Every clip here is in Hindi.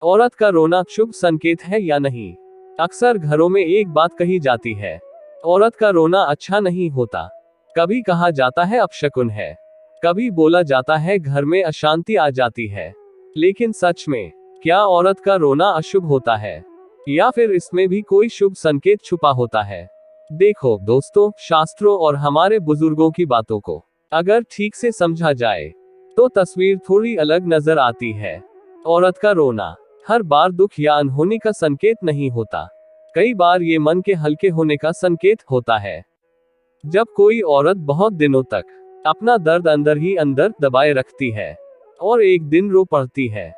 औरत का रोना शुभ संकेत है या नहीं? अक्सर घरों में एक बात कही जाती है, औरत का रोना अच्छा नहीं होता। कभी कहा जाता है अपशकुन है, कभी बोला जाता है घर में अशांति आ जाती है। लेकिन सच में क्या औरत का रोना अशुभ होता है, या फिर इसमें भी कोई शुभ संकेत छुपा होता है? देखो दोस्तों, शास्त्रों और हमारे बुजुर्गों की बातों को अगर ठीक से समझा जाए तो तस्वीर थोड़ी अलग नजर आती है। औरत का रोना हर बार दुख या अनहोनी का संकेत नहीं होता। कई बार ये मन के हल्के होने का संकेत होता है। जब कोई औरत बहुत दिनों तक अपना दर्द अंदर ही अंदर दबाए रखती है और एक दिन रो पड़ती है,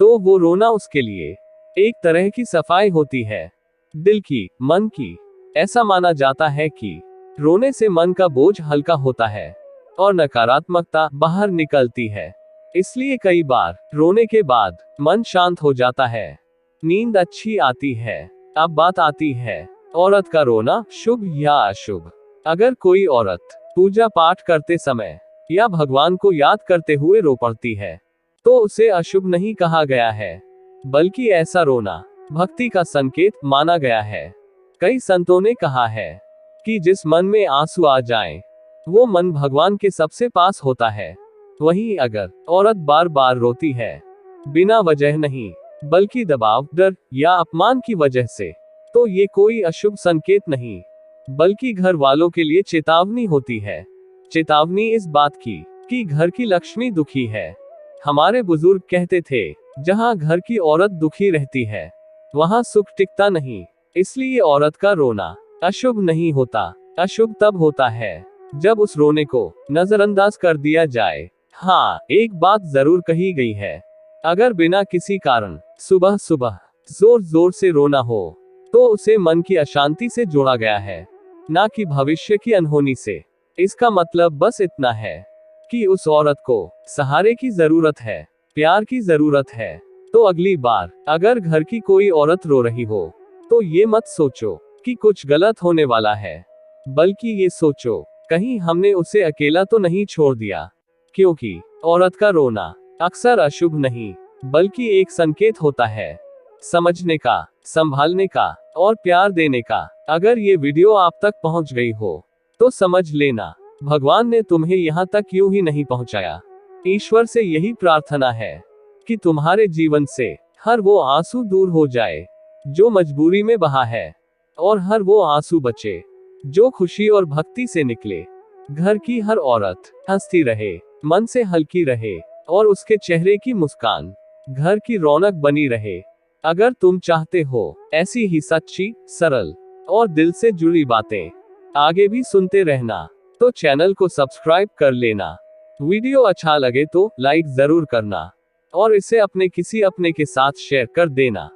तो वो रोना उसके लिए एक तरह की सफाई होती है, दिल की, मन की। ऐसा माना जाता है कि रोने से मन का बोझ हल्का होता है और नकारात्मकता बाहर निकलती है। इसलिए कई बार रोने के बाद मन शांत हो जाता है, नींद अच्छी आती है। अब बात आती है, औरत का रोना शुभ या अशुभ? अगर कोई औरत पूजा पाठ करते समय या भगवान को याद करते हुए रो पड़ती है, तो उसे अशुभ नहीं कहा गया है, बल्कि ऐसा रोना भक्ति का संकेत माना गया है। कई संतों ने कहा है कि जिस मन में आंसू आ जाएं, वो मन भगवान के सबसे पास होता है। वहीं अगर औरत बार बार रोती है, बिना वजह नहीं, बल्कि दबाव, डर या अपमान की वजह से, तो ये कोई अशुभ संकेत नहीं, बल्कि घर वालों के लिए चेतावनी होती है। चेतावनी इस बात की कि घर की लक्ष्मी दुखी है। हमारे बुजुर्ग कहते थे, जहां घर की औरत दुखी रहती है, वहां सुख टिकता नहीं। इसलिए औरत का रोना अशुभ नहीं होता। अशुभ तब होता है जब उस रोने को नजरअंदाज कर दिया जाए। हाँ, एक बात जरूर कही गई है, अगर बिना किसी कारण सुबह सुबह जोर जोर से रोना हो, तो उसे मन की अशांति से जोड़ा गया है, ना कि भविष्य की अनहोनी से। इसका मतलब बस इतना है कि उस औरत को सहारे की जरूरत है, प्यार की जरूरत है। तो अगली बार अगर घर की कोई औरत रो रही हो, तो ये मत सोचो कि कुछ गलत होने वाला है, बल्कि ये सोचो कहीं हमने उसे अकेला तो नहीं छोड़ दिया। क्योंकि औरत का रोना अक्सर अशुभ नहीं, बल्कि एक संकेत होता है समझने का, संभालने का और प्यार देने का। अगर ये वीडियो आप तक पहुंच गई हो, तो समझ लेना भगवान ने तुम्हें यहाँ तक यूं ही नहीं पहुंचाया। ईश्वर से यही प्रार्थना है कि तुम्हारे जीवन से हर वो आंसू दूर हो जाए जो मजबूरी में बहा है, और हर वो आंसू बचे जो खुशी और भक्ति से निकले। घर की हर औरत हंसती रहे, मन से हल्की रहे, और उसके चेहरे की मुस्कान घर की रौनक बनी रहे। अगर तुम चाहते हो ऐसी ही सच्ची, सरल और दिल से जुड़ी बातें आगे भी सुनते रहना, तो चैनल को सब्सक्राइब कर लेना। वीडियो अच्छा लगे तो लाइक जरूर करना, और इसे अपने किसी अपने के साथ शेयर कर देना।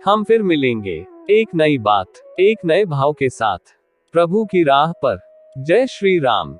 हम फिर मिलेंगे एक नई बात, एक नए भाव के साथ, प्रभु की राह पर। जय श्री राम।